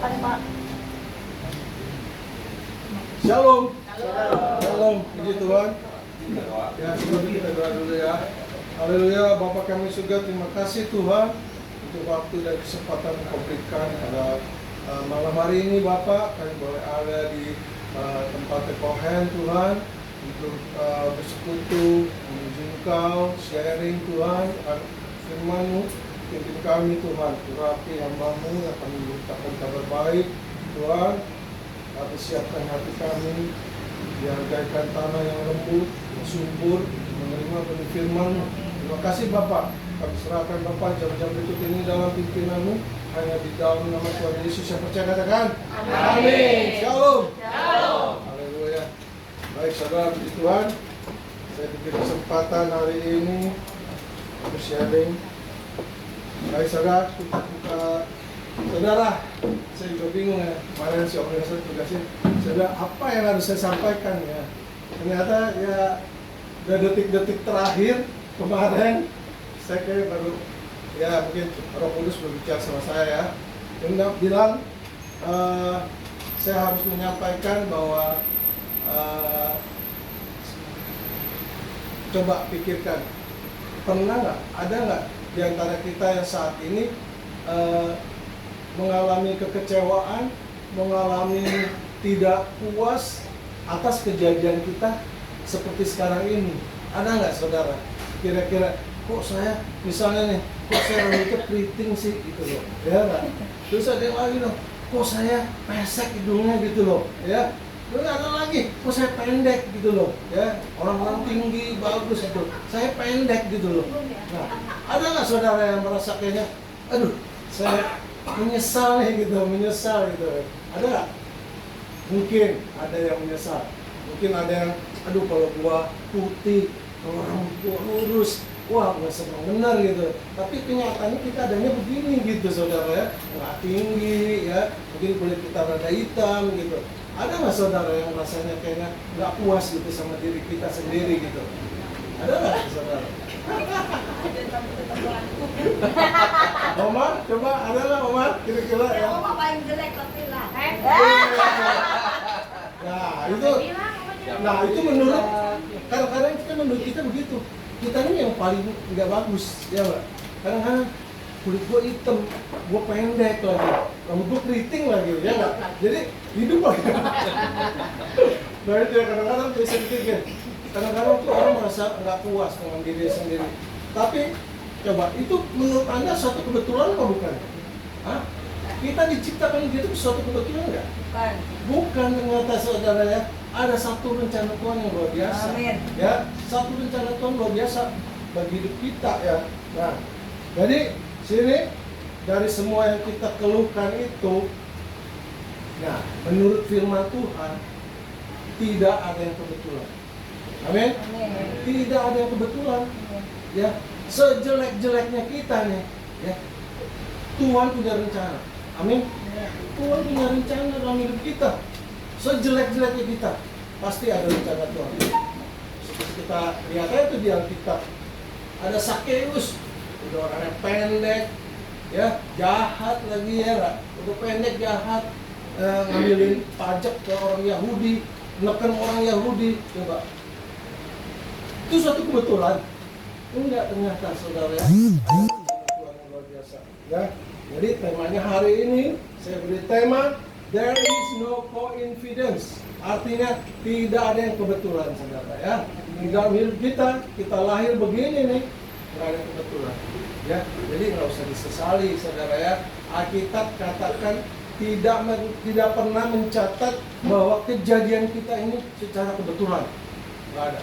Silakan Pak. Shalom. Shalom. Puji Tuhan. Ya, sebelum kita doa dulu ya. Haleluya. Bapa kami surga, terima kasih Tuhan untuk waktu dan kesempatan yang Kau berikan pada malam hari ini Bapak. Kami boleh ada di tempat Tekohen Tuhan untuk bersekutu, menuju Engkau, sharing Tuhan, firman-Mu. Pimpin kami Tuhan, urapi hamba-Mu yang akan memberitakan kabar baik Tuhan. Tapi siapkan hati kami, dihargaikan tanah yang lembut, yang subur, menerima benih firman-Mu. Terima kasih Bapak, kami serahkan Bapak jam-jam berikut ini dalam pimpinanmu. Hanya di dalam nama Tuhan Yesus yang percaya katakan amin. Shalom. Shalom. Haleluya. Baik saudara, puji Tuhan, saya diberi kesempatan hari ini untuk sharing. Baik saudara, kita buka. Saudara, saya juga bingung ya, kemarin si organisasi tugasin, saudara apa yang harus saya sampaikan ya. Ternyata ya udah detik-detik terakhir kemarin, saya kayak baru, ya mungkin Roh Kudus berbicara sama saya ya. Dia bilang, saya harus menyampaikan bahwa coba pikirkan, pernah nggak, ada nggak di antara kita yang saat ini mengalami kekecewaan, mengalami tidak puas atas kejadian kita seperti sekarang ini? Ada nggak saudara? Kira-kira kok saya, misalnya nih, kok saya rambutnya keriting sih gitu loh, ya nggak? Terus ada yang lagi loh, kok saya pesek hidungnya gitu loh, ya? Terus ada lagi, kok saya pendek gitu loh, ya? Orang-orang tinggi bagus itu, saya pendek gitu loh. Nah, ada nggak saudara yang merasa kayaknya, aduh, saya menyesal nih gitu, menyesal gitu. Ada nggak? Mungkin ada yang menyesal. Mungkin ada yang, aduh kalau gua putih, kalau rambut gua lurus, wah gua senang benar gitu. Tapi kenyataannya kita adanya begini gitu saudara ya, nggak tinggi ya, mungkin kulit kita rada hitam gitu. Ada nggak saudara yang rasanya kayaknya nggak puas gitu sama diri kita sendiri gitu? Ada nggak saudara? Oma, coba ada nggak Oma? Kira-kira ya? Oma paling jelek tapi lah. Nah itu menurut, kadang-kadang kita menurut kita begitu. Kita ini yang paling nggak bagus, ya nggak? Kadang-kadang kulit gua hitam, gua pendek lagi, rambut gua keriting lagi, ya nggak? Jadi hidup lagi. Nah itu ya kadang-kadang bisa dipikir. Kadang-kadang tuh orang merasa nggak puas dengan diri sendiri. Tapi coba itu menurut Anda suatu kebetulan apa bukan? Hah? Kita diciptakan gitu suatu kebetulan nggak? Bukan. Bukan, ternyata saudara ya. Ada satu rencana Tuhan yang luar biasa. Amin. Ya, satu rencana Tuhan luar biasa bagi hidup kita ya. Nah, jadi sini dari semua yang kita keluhkan itu, nah menurut firman Tuhan tidak ada yang kebetulan. Amin. Amin. Tidak ada yang kebetulan. Ya, sejelek-jeleknya kita nih, ya Tuhan punya rencana. Amin. Tuhan punya rencana dalam hidup kita. Sejelek-jeleknya kita, pasti ada rencana Tuhan. Seperti kita lihat aja tuh di Alkitab, ada Sakeus, udah orangnya pendek, ya jahat lagi ya, udah pendek jahat, ngambilin pajak ke orang Yahudi, neken orang Yahudi, coba. Itu suatu kebetulan. Enggak, ternyata saudara ya. Tuhan yang luar biasa. Ya. Jadi temanya hari ini saya beri tema There is no coincidence. Artinya tidak ada yang kebetulan saudara ya. Di dalam hidup kita lahir begini nih, nggak ada kebetulan. Ya, jadi nggak usah disesali saudara ya. Alkitab katakan tidak pernah mencatat bahwa kejadian kita ini secara kebetulan. Nggak ada.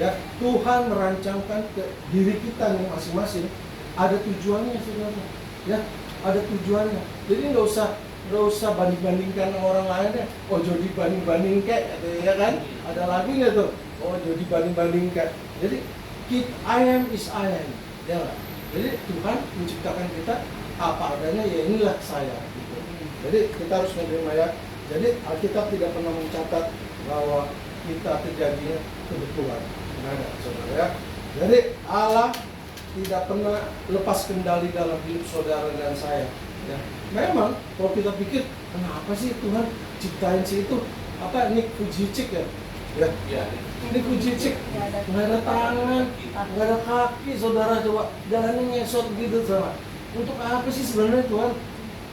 Ya, Tuhan merancangkan ke diri kita nih masing-masing, ada tujuannya saudara. Ya, ada tujuannya. Jadi nggak usah banding-bandingkan orang lain ya. Oh jadi banding-banding kayak, ya kan? Ada lagunya tuh. Oh jadi banding-banding kayak. Jadi I am is I am. Ya nggak? Jadi Tuhan menciptakan kita apa adanya, ya inilah saya. Gitu. Jadi kita harus menerima ya. Jadi Alkitab tidak pernah mencatat bahwa kita terjadinya kebetulan. Nggak ada, saudara ya. Jadi Allah tidak pernah lepas kendali dalam hidup saudara dan saya. Ya, memang kalau kita pikir kenapa sih Tuhan ciptain si itu apa Nick Vujicic ya? Ya, Iya. Nick Vujicic nggak ada tangan, nggak ada kaki, saudara coba jalannya ngesot gitu sama. Untuk apa sih sebenarnya Tuhan?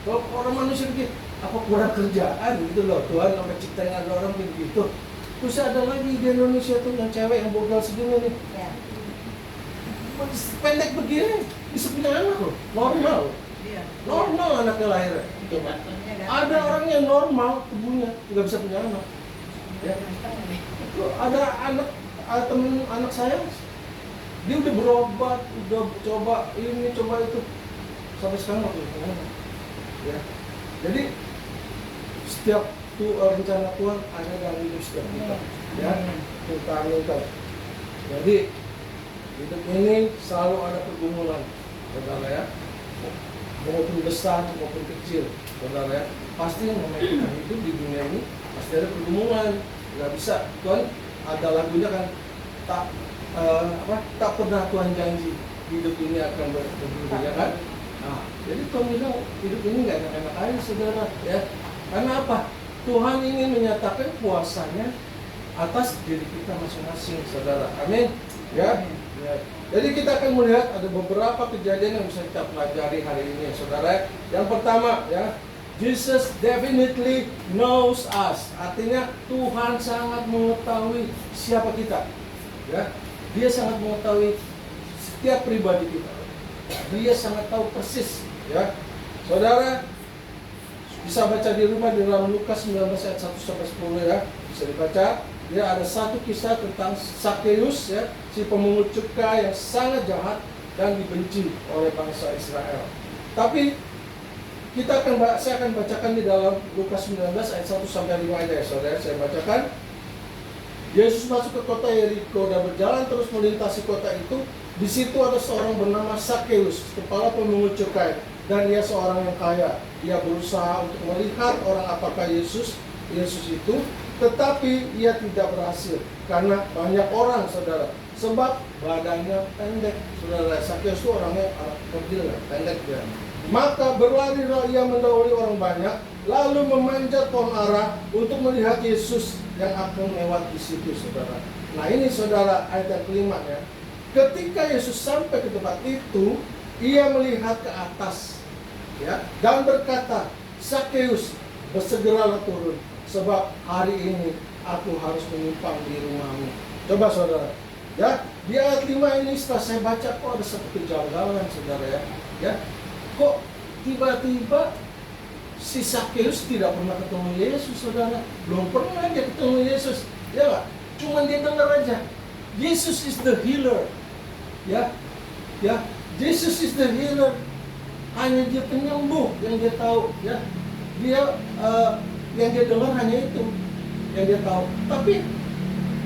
Kalau orang manusia pikir apa kurang kerjaan gitu loh Tuhan sampai ciptain ada orang begitu. Terus ada lagi di Indonesia tuh yang cewek yang bogal segini nih, Ya. pendek begini bisa punya anak loh, normal. Iya. Normal anaknya lahirnya. Coba. Ada orang yang normal tubuhnya nggak bisa punya anak. Ya. Ada temen anak saya, dia udah berobat, udah coba ini coba itu, sampai sekarang nggak punya anak. Ya. Jadi setiap rencana Tuhan ada dalam hidup setiap kita. Ya, kita aminkan. Jadi hidup ini selalu ada pergumulan, saudara ya. Maupun besar maupun kecil, saudara ya. Pasti yang namanya kita hidup di dunia ini pasti ada pergumulan. Nggak bisa. Tuhan ada lagunya kan tak pernah Tuhan janji hidup ini akan bergumul ya kan. Nah, jadi Tuhan bilang hidup ini nggak enak-enak aja saudara ya. Karena apa? Tuhan ingin menyatakan kuasanya atas diri kita masing-masing saudara. Amin. Ya. Ya. Jadi kita akan melihat ada beberapa kejadian yang bisa kita pelajari hari ini, saudara. Yang pertama, ya, Jesus definitely knows us. Artinya Tuhan sangat mengetahui siapa kita. Ya, Dia sangat mengetahui setiap pribadi kita. Dia sangat tahu persis. Ya, saudara bisa baca di rumah di dalam Lukas 19 ayat 1 sampai 10 ya, bisa dibaca. Ya, ada satu kisah tentang Sakeus ya, si pemungut cukai yang sangat jahat dan dibenci oleh bangsa Israel. Tapi saya akan bacakan di dalam Lukas 19 ayat 1 sampai 5 aja ya, saudara. Saya bacakan. Yesus masuk ke kota Yeriko dan berjalan terus melintasi kota itu. Di situ ada seorang bernama Sakeus, kepala pemungut cukai, dan dia seorang yang kaya. Dia berusaha untuk melihat orang apakah Yesus itu, tetapi ia tidak berhasil karena banyak orang, saudara. Sebab badannya pendek, saudara. Sakeus itu orangnya kecil, pendek dia. Maka berlarilah ia mendahului orang banyak, lalu memanjat pohon ara untuk melihat Yesus yang akan lewat di situ, saudara. Nah ini saudara ayat yang kelima ya. Ketika Yesus sampai ke tempat itu, ia melihat ke atas, ya, dan berkata, Sakeus, bersegeralah turun, sebab hari ini aku harus menumpang di rumahmu. Coba saudara, ya, di ayat 5 ini setelah saya baca kok ada satu kejanggalan, saudara ya. Ya, kok tiba-tiba si Sakeus tidak pernah ketemu Yesus, saudara. Belum pernah dia ketemu Yesus, ya nggak? Cuman dia dengar aja. Jesus is the healer, ya, ya. Jesus is the healer. Hanya dia penyembuh yang dia tahu, ya. Dia yang dia dengar hanya itu yang dia tahu. Tapi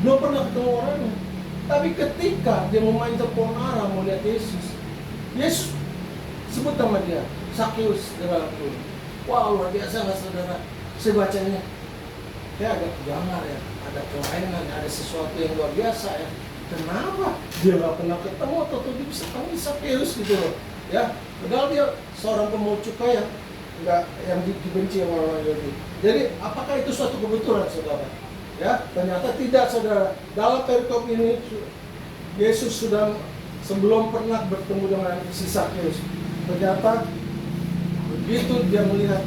belum pernah ketemu orangnya. Tapi ketika dia memanjat pohon ara mau lihat Yesus, Yesus sebut nama dia, Sakeus, saudara. Wah, luar biasa nggak saudara? Saya bacanya, kayak agak jangar ya, ada kelainan, ada sesuatu yang luar biasa ya. Kenapa dia nggak pernah ketemu atau dia bisa panggil Sakeus gitu loh? Ya, padahal dia seorang pemungut cukai yang dibenci sama orang Yahudi. Jadi apakah itu suatu kebetulan, saudara? Ya, ternyata tidak, saudara. Dalam perikop ini Yesus sudah sebelum pernah bertemu dengan si Sakeus. Ternyata begitu dia melihat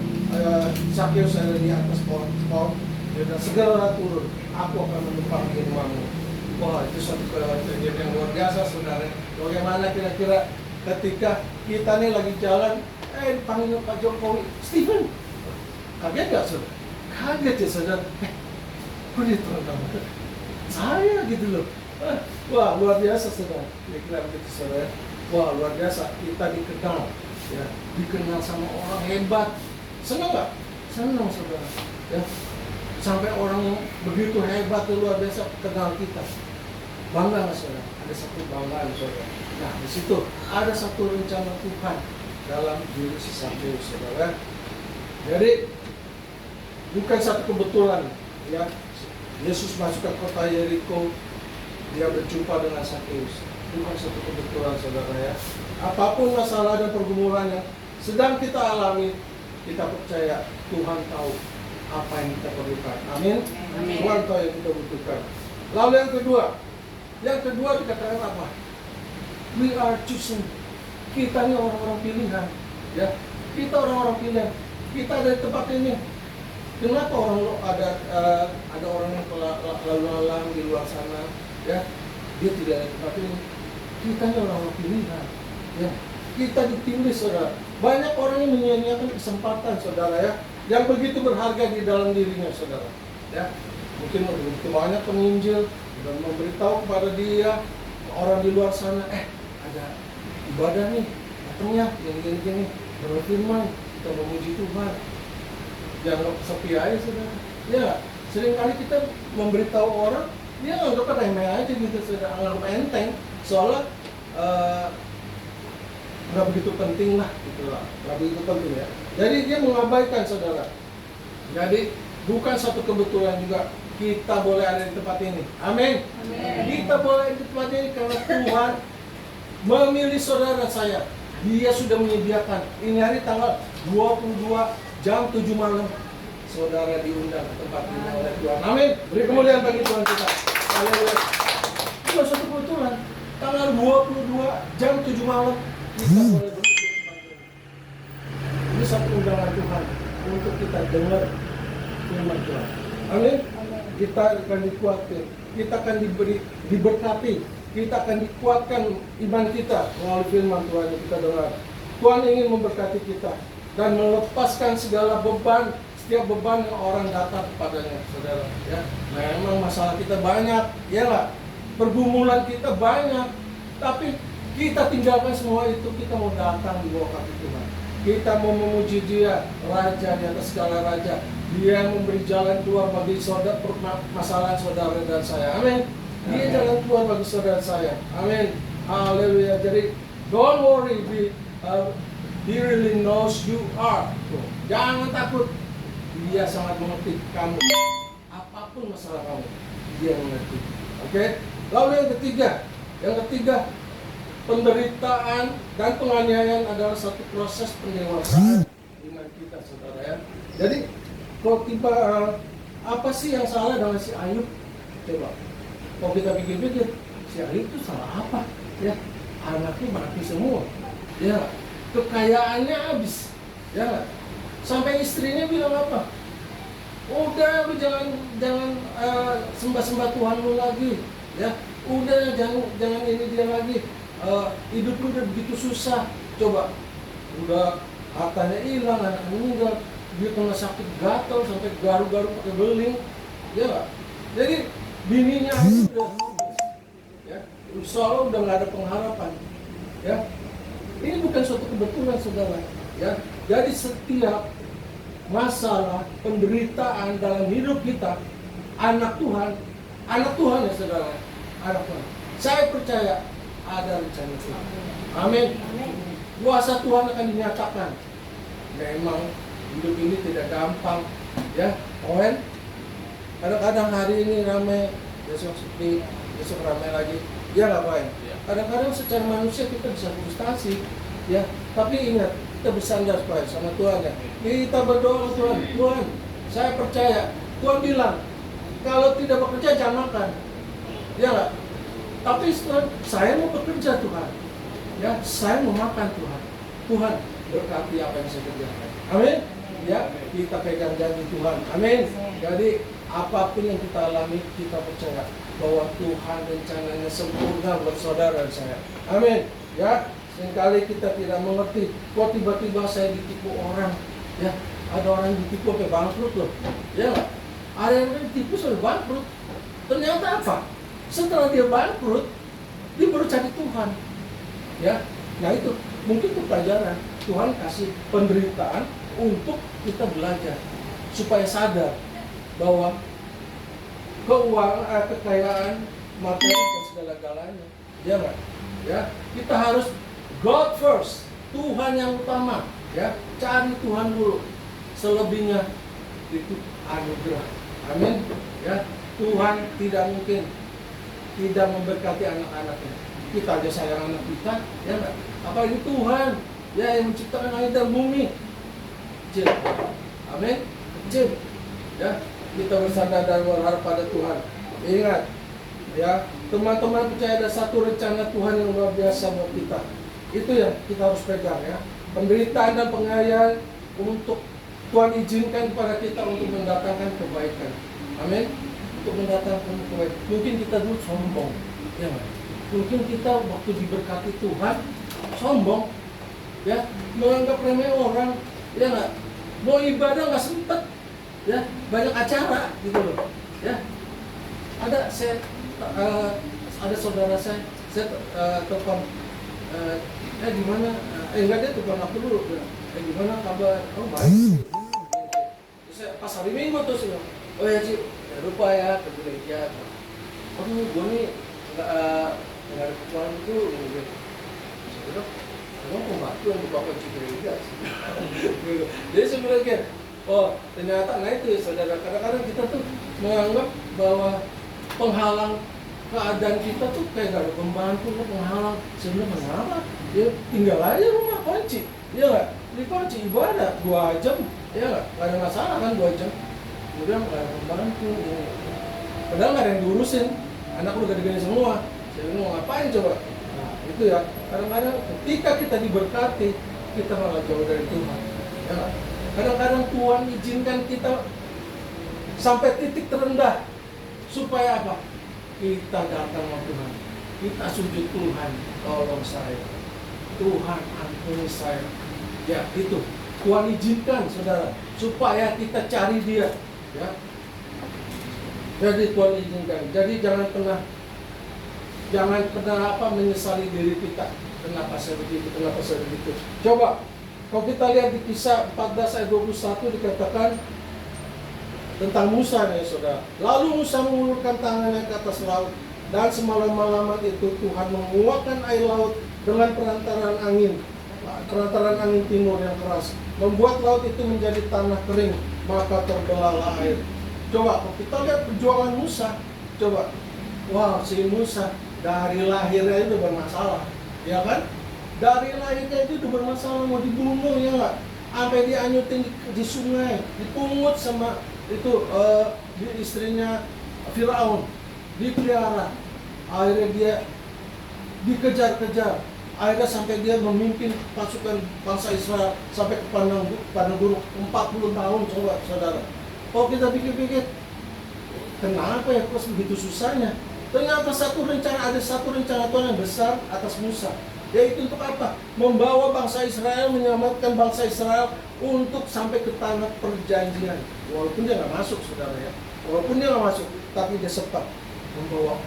Sakeus ada di atas pohon, dia bilang, segeralah turun, aku akan menumpang di rumahmu. Wah, itu suatu kejadian yang luar biasa, saudara. Bagaimana kira-kira ketika kita nih lagi jalan, panggil Pak Jokowi, Stephen, kaget gak, saudara? Kaget ya, saudara. Kok dia turun nama saya gitu loh. Wah, luar biasa, saudara. Kira-kira begitu, saudara. Wah, luar biasa, kita dikenal, ya, dikenal sama orang hebat. Senang nggak? Senang, saudara. Ya, sampai orang yang begitu hebat, luar biasa kenal kita. Bangga nggak, saudara? Ada satu banggaan, saudara. Nah, di situ ada satu rencana Tuhan dalam diri si Sakeus, saudara. Jadi bukan satu kebetulan, ya. Yesus masuk ke kota Yeriko, dia berjumpa dengan Sakeus. Bukan satu kebetulan, saudara ya. Apapun masalah dan pergumulan yang sedang kita alami, kita percaya Tuhan tahu apa yang kita perlukan. Amin. Amin. Tuhan tahu yang kita butuhkan. Lalu yang kedua dikatakan apa? We are chosen. Kita ini orang-orang pilihan, ya. Kita orang-orang pilihan. Kita ada di tempat ini. Kenapa ada orang yang lalu lalang di luar sana, ya? Dia tidak ada di tempat ini. Kita ini orang-orang pilihan, ya. Kita dipilih, saudara. Banyak orang yang menyia-nyiakan kesempatan, saudara, ya, yang begitu berharga di dalam dirinya, saudara. Ya, mungkin begitu banyak penginjil dan memberitahu kepada dia orang di luar sana, ada ibadah nih, datangnya yang gini-gini, berfirman, kita memuji Tuhan. Jangan sepi aja, saudara. Ya, seringkali kita memberitahu orang, dia anggap remeh aja gitu, saudara, anggap enteng, soalnya nggak begitu penting lah, gitu lah, nggak begitu penting ya. Jadi dia mengabaikan, saudara. Jadi bukan satu kebetulan juga kita boleh ada di tempat ini. Amin. Kita boleh di tempat ini karena Tuhan memilih saudara saya. Dia sudah menyediakan. Ini hari tanggal 22 jam 7 malam. Saudara diundang ke tempat ini oleh Tuhan. Amin. Beri kemuliaan bagi Tuhan kita. Haleluya. Bukan satu kebetulan. Tanggal 22 jam 7 malam kita boleh berdiri di tempat ini. Ini satu undangan Tuhan untuk kita dengar firman Tuhan. Amin. Kita akan dikuatkan, kita akan diberkati, kita akan dikuatkan iman kita melalui firman Tuhan yang kita dengar. Tuhan ingin memberkati kita dan melepaskan segala beban, setiap beban yang orang datang kepadanya, saudara. Ya, memang masalah kita banyak, ya lah, pergumulan kita banyak, tapi kita tinggalkan semua itu, kita mau datang di bawah kaki Tuhan. Kita mau memuji Dia, Raja di atas segala raja. Dia yang memberi jalan keluar bagi saudara, masalah saudara dan saya. Amin. Dia jalan keluar bagi saudara saya. Amin. Haleluya. Jadi don't worry, He really knows you are. Jangan takut. Dia sangat mengerti kamu. Apapun masalah kamu, Dia mengerti. Oke. Lalu yang ketiga, penderitaan dan penganiayaan adalah satu proses pendewasaan iman kita, saudara, ya. Jadi kalau tiba apa sih yang salah dengan si Ayub? Coba, kalau kita pikir-pikir, si Ayub itu salah apa? Ya, anaknya mati semua, ya, kekayaannya habis, ya, sampai istrinya bilang apa? Udah, lu jangan sembah Tuhan lu lagi, ya. Udah, jangan ini dia lagi. Hidup lu udah begitu susah. Coba, udah hartanya hilang, anaknya meninggal, dia kena sakit gatal sampai garu-garu pakai beling, ya. Jadi bininya udah, ya, seolah udah nggak ada pengharapan, ya. Ini bukan suatu kebetulan, saudara, ya. Jadi setiap masalah penderitaan dalam hidup kita, anak Tuhan ya, saudara, anak Tuhan. Saya percaya ada rencana Tuhan. Amin. Kuasa Tuhan akan dinyatakan. Memang hidup ini tidak gampang, ya. Owen, kadang-kadang hari ini ramai, besok sepi, besok ramai lagi. Ya nggak, Owen? Kadang-kadang secara manusia kita bisa frustasi, ya. Tapi ingat, kita bersandar sama Tuhan, ya. Kita berdoa Tuhan, Tuhan, saya percaya. Tuhan bilang, kalau tidak bekerja jangan makan, ya nggak? Tapi saya mau bekerja, Tuhan, ya, saya mau makan, Tuhan. Tuhan berkati apa yang saya kerjakan. Amin. Ya, kita pegang janji Tuhan. Amin. Jadi apapun yang kita alami, kita percaya bahwa Tuhan rencananya sempurna buat saudara dan saya. Amin. Ya, seringkali kita tidak mengerti. Kok tiba-tiba saya ditipu orang, ya. Ada orang yang ditipu sampai bangkrut loh, ya. Ada yang ditipu sampai bangkrut. Ternyata apa? Setelah dia bangkrut, dia baru cari Tuhan, ya. Nah itu mungkin itu pelajaran. Tuhan kasih penderitaan untuk kita belajar supaya sadar bahwa keuangan, kekayaan, materi dan segala-galanya, ya nggak? Ya, kita harus God first, Tuhan yang utama, ya. Cari Tuhan dulu, selebihnya itu anugerah. Amin. Ya, Tuhan tidak mungkin tidak memberkati anak-anaknya. Kita aja sayang anak kita, ya nggak? Apalagi Tuhan. Ya, yang menciptakan langit dan bumi. Kecil. Amin. Kecil. Ya, kita bersandar dan berharap pada Tuhan. Ingat, ya, teman-teman percaya ada satu rencana Tuhan yang luar biasa buat kita. Itu yang kita harus pegang, ya. Penderitaan dan pengayaan untuk Tuhan izinkan kepada kita untuk mendatangkan kebaikan. Amin. Untuk mendatangkan kebaikan. Mungkin kita dulu sombong, ya nggak? Mungkin kita waktu diberkati Tuhan sombong, ya, menganggap remeh orang, ya nggak? Mau ibadah nggak sempet, ya, banyak acara gitu loh, ya. Ada saudara saya telepon, gimana? Enggak, dia telepon aku dulu, gimana kabar? Oh, baik. Terus pas hari Minggu tuh sih, oh ya Ci, jangan lupa ya ke gereja. Aduh, gue nih nggak ada keperluan itu, gitu. Emang pembantu yang dibawa ke gereja sih. Jadi sebenarnya, oh ternyata, nah itu ya saudara, kadang-kadang kita tuh menganggap bahwa penghalang keadaan kita tuh kayak gak ada pembantu, penghalang. Sebenarnya kenapa? Ya tinggal aja rumah, kunci, ya nggak? Dikunci ibadah 2 jam, ya nggak ada masalah kan 2 jam. Kemudian nggak ada pembantu, ya. Padahal nggak ada yang diurusin, anak udah gede-gede semua. Saya mau ngapain coba? Nah itu ya, kadang-kadang ketika kita diberkati, kita malah jauh dari Tuhan, ya nggak? Kadang-kadang Tuhan izinkan kita sampai titik terendah supaya apa? Kita datang sama Tuhan, kita sujud, Tuhan tolong saya, Tuhan ampuni saya. Ya itu Tuhan izinkan saudara supaya kita cari Dia, ya. Jadi Tuhan izinkan. Jadi jangan pernah menyesali diri kita. Kenapa saya begitu? Kenapa saya begitu? Coba kalau kita lihat di Kisah 14 ayat 21 dikatakan tentang Musa nih saudara. Lalu Musa mengulurkan tangannya ke atas laut, dan semalam-malaman itu Tuhan menguakkan air laut dengan perantaran angin timur yang keras, membuat laut itu menjadi tanah kering, maka terbelahlah air. Coba kalau kita lihat perjuangan Musa, coba, wah si Musa dari lahirnya itu bermasalah, ya kan? Dari lahirnya itu bermasalah, mau dibunuh, ya nggak? Sampai dianyutin di sungai, dipungut sama itu istrinya Firaun, dipelihara, akhirnya dia dikejar-kejar, akhirnya sampai dia memimpin pasukan bangsa Israel sampai ke padang gurun 40 tahun. Coba saudara, kalau kita pikir-pikir, kenapa ya kok begitu susahnya? Ternyata ada satu rencana Tuhan yang besar atas Musa, yaitu untuk apa? Membawa bangsa Israel, menyelamatkan bangsa Israel untuk sampai ke tanah perjanjian. Walaupun dia nggak masuk, saudara ya. Walaupun dia nggak masuk, tapi dia sempat membawa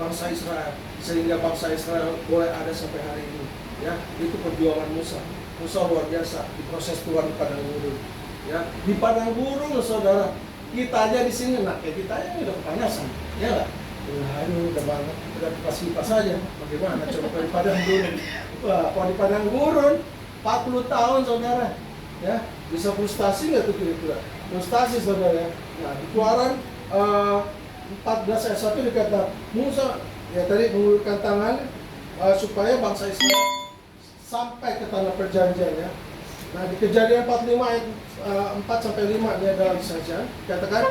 bangsa Israel sehingga bangsa Israel boleh ada sampai hari ini. Ya, itu perjuangan Musa. Musa luar biasa, diproses Tuhan di padang gurun. Ya, di padang gurun, saudara. Kita aja di sini, nah kayak kita aja udah kepanasan, ya nggak? Aduh, udah banget, udah kipas aja. Bagaimana coba di padang gurun? Wah, kalau di padang gurun 40 tahun, saudara, ya bisa frustasi nggak tuh kira-kira? Frustasi, saudara. Nah, di Keluaran 14 ayat 1 dikata Musa ya tadi mengulurkan tangan supaya bangsa Israel sampai ke tanah perjanjian, ya. Nah, di Kejadian 45 ayat 4 sampai 5 dia dalam saja katakan,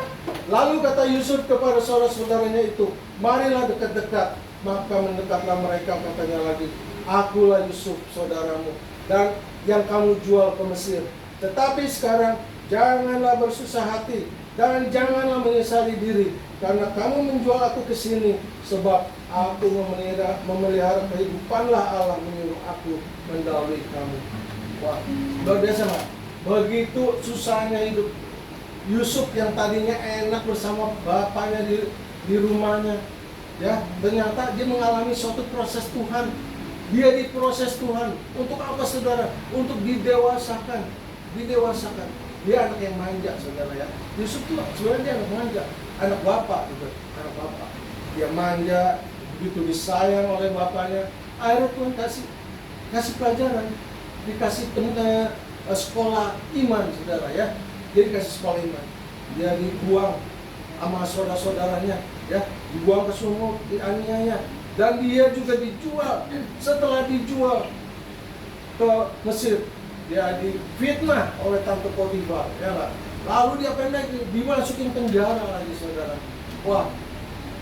lalu kata Yusuf kepada saudara-saudaranya itu, marilah dekat-dekat, maka mendekatlah mereka, katanya lagi, akulah Yusuf saudaramu dan yang kamu jual ke Mesir. Tetapi sekarang janganlah bersusah hati dan janganlah menyesali diri karena kamu menjual aku ke sini, sebab aku memelihara kehidupanlah Allah menyuruh aku mendahului kamu. Wah, luar biasa nggak? Begitu susahnya hidup Yusuf yang tadinya enak bersama bapaknya di rumahnya, ya ternyata dia mengalami suatu proses Tuhan. Dia diproses Tuhan untuk apa, saudara? Untuk didewasakan. Dia anak yang manja, saudara, ya. Yusuf tuh sebenarnya dia anak manja, anak bapak gitu, anak bapak. Dia manja, begitu disayang oleh bapaknya. Akhirnya Tuhan kasih pelajaran, dikasih sekolah iman, saudara, ya. Dia dikasih sekolah iman. Dia dibuang sama saudara-saudaranya, ya, dibuang ke sumur, dianiaya, dan dia juga dijual. Setelah dijual, ke Mesir. Dia difitnah oleh Tante Potifar, ya lah. Lalu dia pendek dimasukin penjara lagi, saudara. Wah,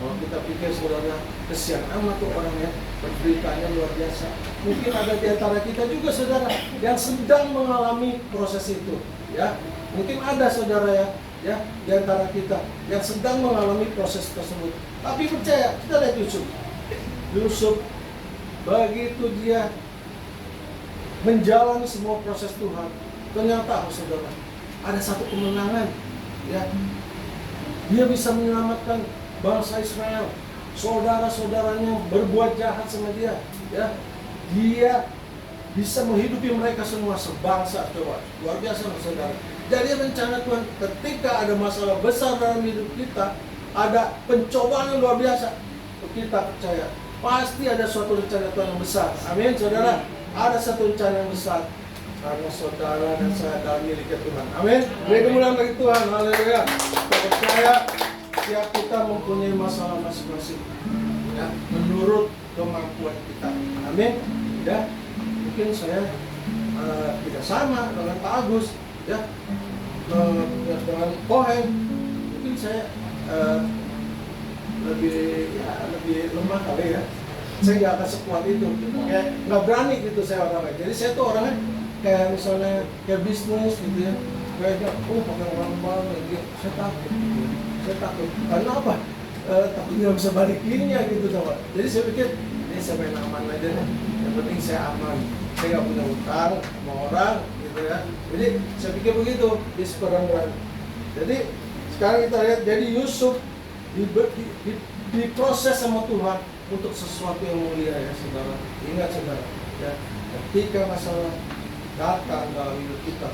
kalau kita pikir saudara, kesian amat tuh orangnya, penderitanya luar biasa. Mungkin ada di antara kita juga saudara yang sedang mengalami proses itu, ya. Mungkin ada saudara ya di antara kita yang sedang mengalami proses tersebut. Tapi percaya, kita lihat Yusuf. Yusuf begitu dia menjalani semua proses Tuhan, ternyata saudara ada satu kemenangan, ya. Dia bisa menyelamatkan bangsa Israel. Saudara-saudaranya berbuat jahat sama dia, ya. Dia bisa menghidupi mereka semua sebangsa, coba. Luar biasa, saudara. Jadi rencana Tuhan ketika ada masalah besar dalam hidup kita, ada pencobaan yang luar biasa, kita percaya pasti ada suatu rencana Tuhan yang besar. Amin, saudara. Ada satu rencana yang besar karena saudara dan saya dalam miliknya Tuhan. Amin. Beri kemuliaan bagi Tuhan. Haleluya. Kita percaya setiap kita mempunyai masalah masing-masing, ya, menurut kemampuan kita. Amin. Ya, mungkin saya tidak sama dengan Pak Agus, ya, dengan Kohen. Mungkin saya lebih lemah kali ya. Saya nggak akan sekuat itu, kayak nggak berani gitu saya orangnya. Jadi saya tuh orangnya kayak misalnya kayak bisnis gitu ya, kayaknya pakai orang banget gitu. Saya takut karena apa? Takut nggak bisa balikinnya gitu, coba. Jadi saya pikir ini saya main aman aja deh. Yang penting saya aman, saya nggak punya utang sama orang gitu ya. Jadi saya pikir begitu, di sekarang. Jadi sekarang kita lihat, jadi Yusuf diproses sama Tuhan untuk sesuatu yang mulia, ya saudara. Ingat saudara, ya, ketika masalah datang dalam hidup kita,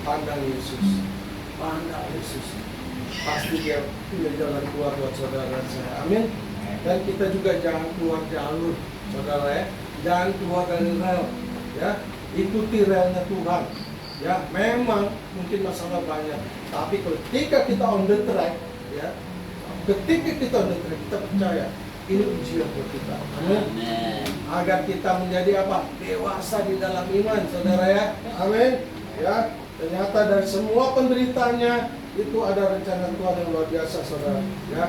pandang Yesus, pasti dia punya jalan keluar buat saudara dan saya. Amin. Dan kita juga jangan keluar jalur, saudara, ya. Jangan keluar dari rel, ya. Ikuti relnya Tuhan. Ya, memang mungkin masalah banyak, tapi ketika kita on the track, ya, ketika kita on the track, kita percaya ini ujian buat kita. Amin. Agar kita menjadi apa? Dewasa di dalam iman, saudara, ya. Amin. Ya, ternyata dari semua penderitanya itu ada rencana Tuhan yang luar biasa, saudara. Ya,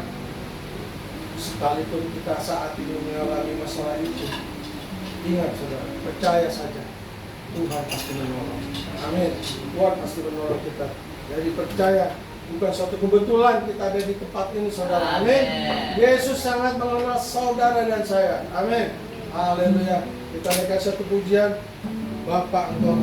sekalipun kita saat ini mengalami masalah itu, ingat saudara, percaya saja Tuhan pasti menolong. Amin. Tuhan pasti menolong kita. Jadi percaya, bukan suatu kebetulan kita ada di tempat ini, saudara. Amin. Yesus sangat mengenal saudara dan saya. Amin. Haleluya. Kita naikkan satu pujian. Bapak, Engkau